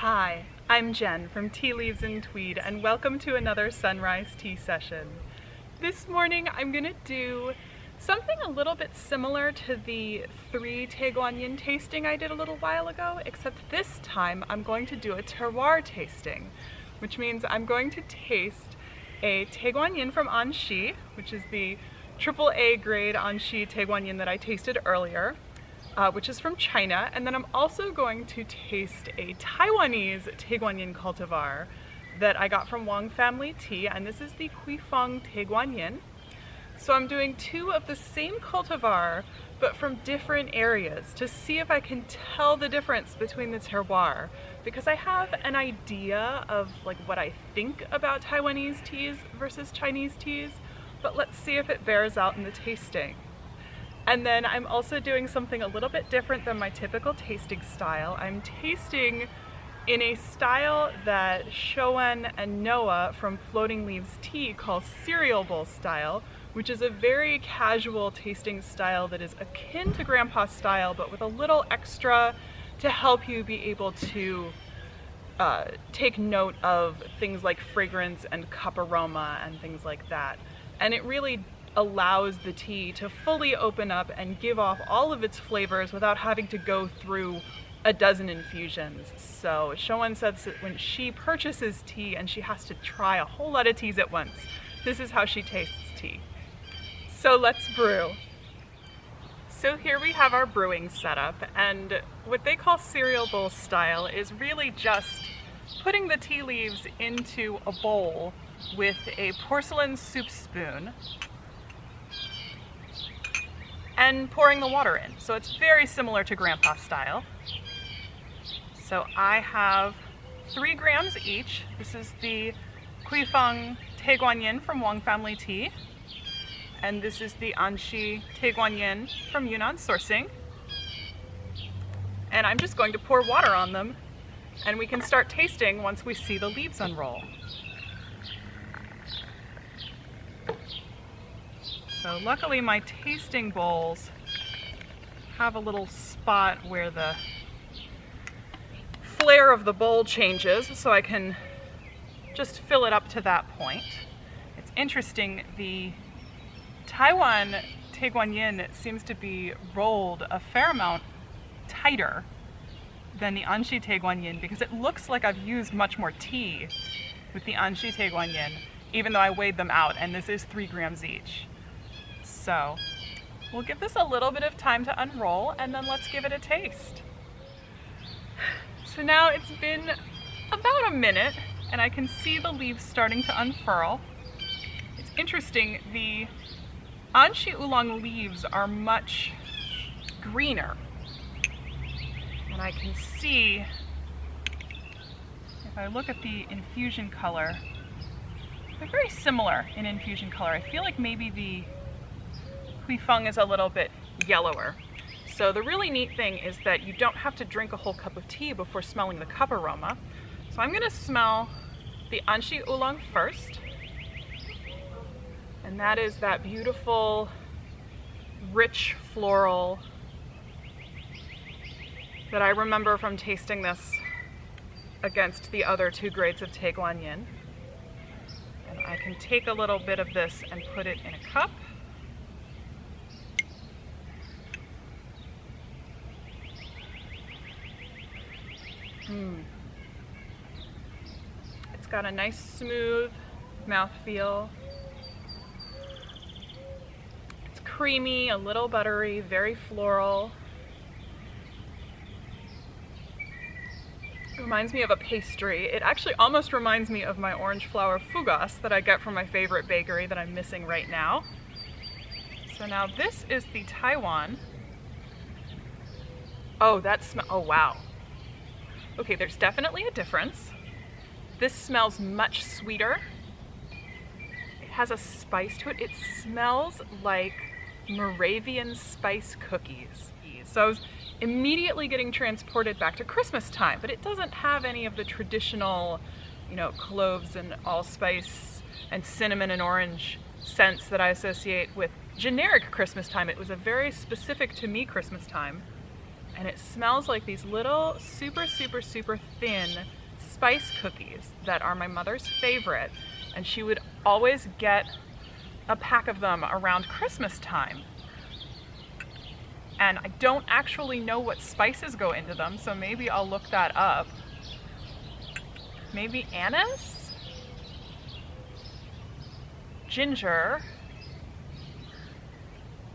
Hi, I'm Jen from Tea Leaves and Tweed, and welcome to another sunrise tea session. This morning I'm going to do something a little bit similar to the 3 Tieguanyin tasting I did a little while ago, except this time I'm going to do a terroir tasting, which means I'm going to taste a Tieguanyin from Anxi, which is the AAA grade Anxi Tieguanyin that I tasted earlier, which is from China, and then I'm also going to taste a Taiwanese Tieguanyin cultivar that I got from Wang Family Tea, and this is the Tieguanyin. So I'm doing 2 of the same cultivar, but from different areas to see if I can tell the difference between the terroir, because I have an idea of what I think about Taiwanese teas versus Chinese teas, but let's see if it bears out in the tasting. And then I'm also doing something a little bit different than my typical tasting style. I'm tasting in a style that Shoen and Noah from Floating Leaves Tea call cereal bowl style, which is a very casual tasting style that is akin to grandpa style, but with a little extra to help you be able to take note of things like fragrance and cup aroma and things like that. And it really allows the tea to fully open up and give off all of its flavors without having to go through a dozen infusions. So Shoen says that when she purchases tea and she has to try a whole lot of teas at once, this is how she tastes tea. So let's brew. So here we have our brewing setup, and what they call cereal bowl style is really just putting the tea leaves into a bowl with a porcelain soup spoon and pouring the water in. So it's very similar to grandpa style. So I have 3 grams each. This is the Tieguanyin from Wang Family Tea. And this is the Anxi Tieguanyin from Yunnan Sourcing. And I'm just going to pour water on them, and we can start tasting once we see the leaves unroll. So luckily my tasting bowls have a little spot where the flare of the bowl changes, so I can just fill it up to that point. It's interesting, the Taiwan Tieguanyin seems to be rolled a fair amount tighter than the Anxi Tieguanyin, because it looks like I've used much more tea with the Anxi Tieguanyin, even though I weighed them out, and this is 3 grams each. So we'll give this a little bit of time to unroll, and then let's give it a taste. So now it's been about a minute, and I can see the leaves starting to unfurl. It's interesting, the Anxi oolong leaves are much greener, and I can see, if I look at the infusion color, they're very similar in infusion color. I feel like maybe the Huifeng is a little bit yellower. So the really neat thing is that you don't have to drink a whole cup of tea before smelling the cup aroma. So I'm going to smell the Anxi oolong first. And that is that beautiful, rich floral that I remember from tasting this against the other 2 grades of Tieguanyin. And I can take a little bit of this and put it in a cup. It's got a nice smooth mouthfeel. It's creamy, a little buttery, very floral. It reminds me of a pastry. It actually almost reminds me of my orange flower fougasse that I get from my favorite bakery that I'm missing right now. So now this is the Taiwan. Oh, oh wow. Okay, there's definitely a difference. This smells much sweeter. It has a spice to it. It smells like Moravian spice cookies. So I was immediately getting transported back to Christmas time, but it doesn't have any of the traditional, cloves and allspice and cinnamon and orange scents that I associate with generic Christmas time. It was a very specific to me Christmas time. and it smells like these little super, super, super thin spice cookies that are my mother's favorite, and she would always get a pack of them around Christmas time. And I don't actually know what spices go into them, so maybe I'll look that up. Maybe anise? Ginger?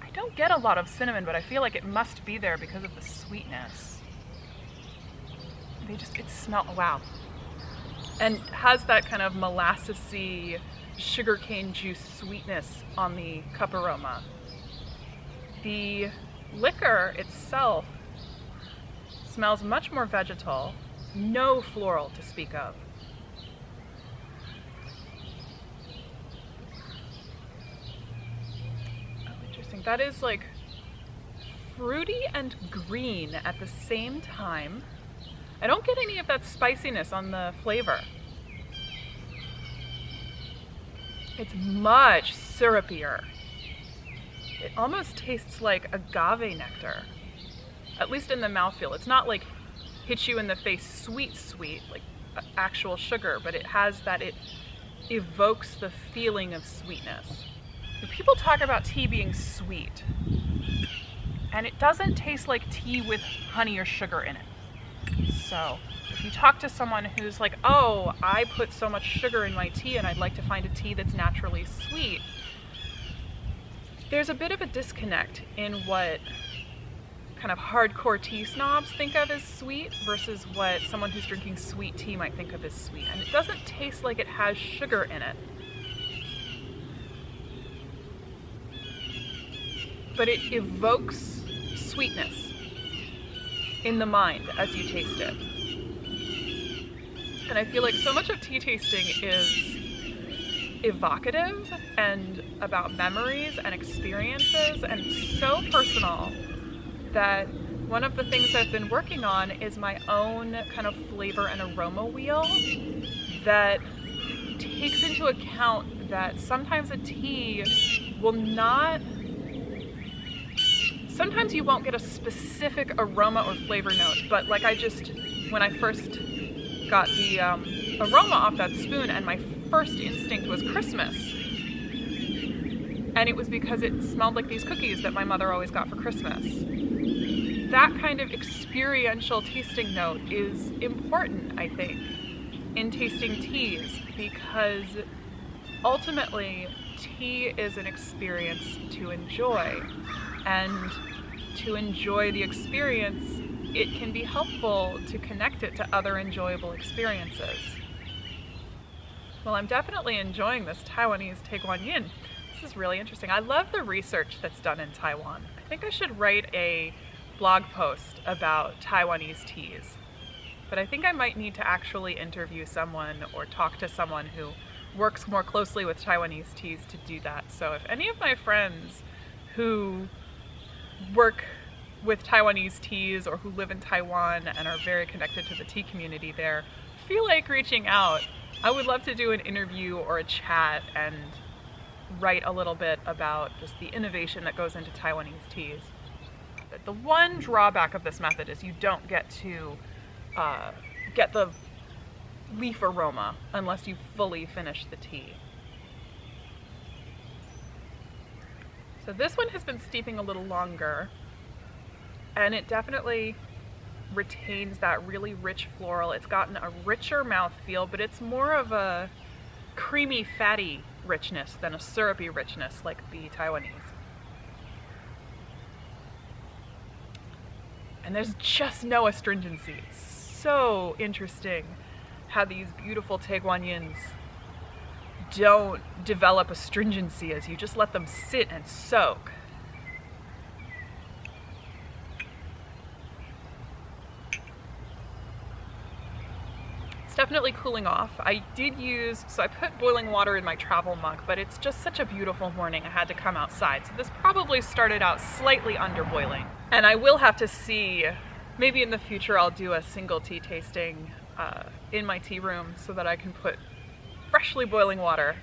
I don't get a lot of cinnamon, but I feel like it must be there because of the sweetness. It smells, wow. And has that kind of molassesy, sugarcane juice sweetness on the cup aroma. The liquor itself smells much more vegetal, no floral to speak of. Oh, interesting. That is like fruity and green at the same time. I don't get any of that spiciness on the flavor. It's much syrupier. It almost tastes like agave nectar, at least in the mouthfeel. It's not like hits you in the face sweet, like actual sugar, but it has that, it evokes the feeling of sweetness. People talk about tea being sweet, and it doesn't taste like tea with honey or sugar in it. So if you talk to someone who's like, oh, I put so much sugar in my tea and I'd like to find a tea that's naturally sweet, there's a bit of a disconnect in what kind of hardcore tea snobs think of as sweet versus what someone who's drinking sweet tea might think of as sweet. And it doesn't taste like it has sugar in it, but it evokes sweetness in the mind as you taste it. And I feel like so much of tea tasting is evocative and about memories and experiences and so personal that one of the things I've been working on is my own kind of flavor and aroma wheel that takes into account that sometimes a tea will not, sometimes you won't get a specific aroma or flavor note, but like when I first got the aroma off that spoon, and my first instinct was Christmas. And it was because it smelled like these cookies that my mother always got for Christmas. That kind of experiential tasting note is important, I think, in tasting teas, because ultimately tea is an experience to enjoy. And to enjoy the experience, it can be helpful to connect it to other enjoyable experiences. Well, I'm definitely enjoying this Taiwanese Tieguanyin. This is really interesting. I love the research that's done in Taiwan. I think I should write a blog post about Taiwanese teas, but I think I might need to actually interview someone or talk to someone who works more closely with Taiwanese teas to do that. So if any of my friends who work with Taiwanese teas or who live in Taiwan and are very connected to the tea community there feel like reaching out, I would love to do an interview or a chat and write a little bit about just the innovation that goes into Taiwanese teas. The one drawback of this method is you don't get to get the leaf aroma unless you fully finish the tea. So this one has been steeping a little longer, and it definitely retains that really rich floral. It's gotten a richer mouthfeel, but it's more of a creamy, fatty richness than a syrupy richness like the Taiwanese. And there's just no astringency. It's so interesting how these beautiful Tieguanyins don't develop astringency as you just let them sit and soak. Definitely cooling off. I put boiling water in my travel mug, but it's just such a beautiful morning I had to come outside. So this probably started out slightly under boiling. And I will have to see, maybe in the future I'll do a single tea tasting in my tea room so that I can put freshly boiling water.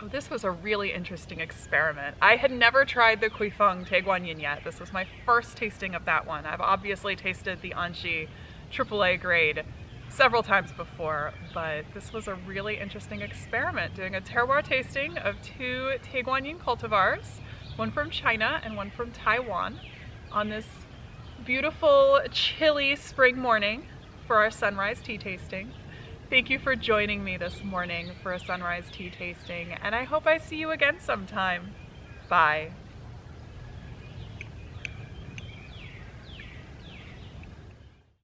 Oh, this was a really interesting experiment. I had never tried the Kuifeng Tieguanyin yet. This was my first tasting of that one. I've obviously tasted the Anxi AAA grade several times before, but this was a really interesting experiment, doing a terroir tasting of 2 Tieguanyin cultivars, one from China and one from Taiwan, on this beautiful, chilly spring morning for our sunrise tea tasting. Thank you for joining me this morning for a sunrise tea tasting, and I hope I see you again sometime. Bye.